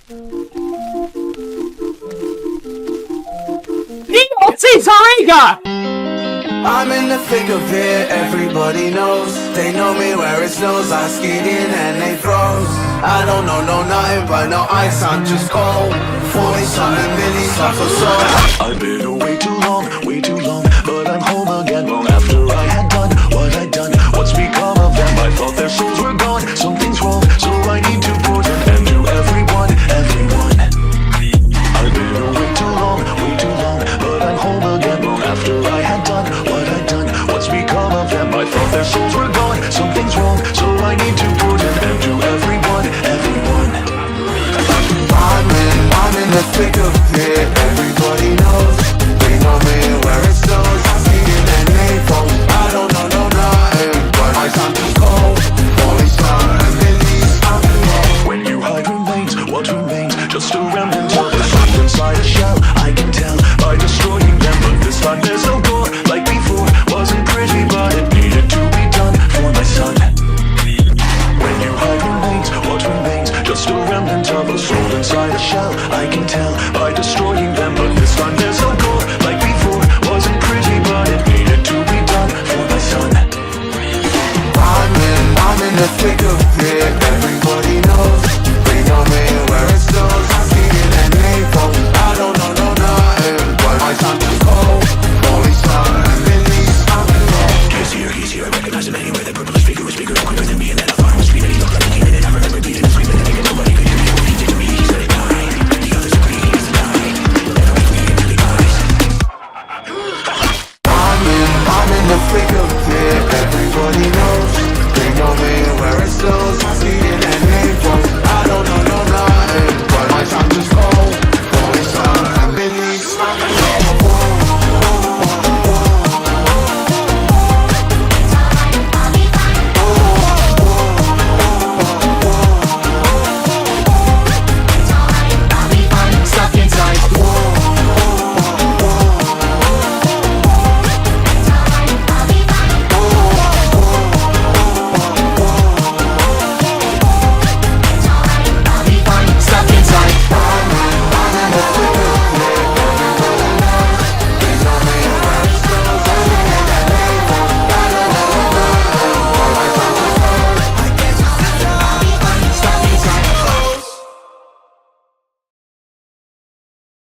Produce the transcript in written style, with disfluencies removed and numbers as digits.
I'm in the thick of it, everybody knows. They know me where it snows, I skid in and they froze. I don't know nothing but no ice, I'm just cold. 40-something million stuff or so. I've been away too long, but I'm home again long after I had done what I'd done. What's become of them? I thought their souls were gone. Something's wrong, so I need to put an end to everyone. I've been away too long, but I'm home again long after I had done what I'd done. What's become of them? I thought their souls were gone. Something's wrong, so I need to put an end to everyone. I'm in the thick of it, everybody knows. They know me where it snows, I skid in and they froze. I don't know nothing but my time just cold. 40-something million stuff or so. When you hide remains, what remains? Just a remnant of the soul inside a shell. I can tell by destroying them, but this time there's no gore. Like before, wasn't pretty, but it needed to be done for my son. When you hide remains, what remains? Just a remnant of a soul inside a shell. I can tell by destroying them, but this time there's no gore. Like before, wasn't pretty, but it needed to be done for my son. I'm in the thick of it.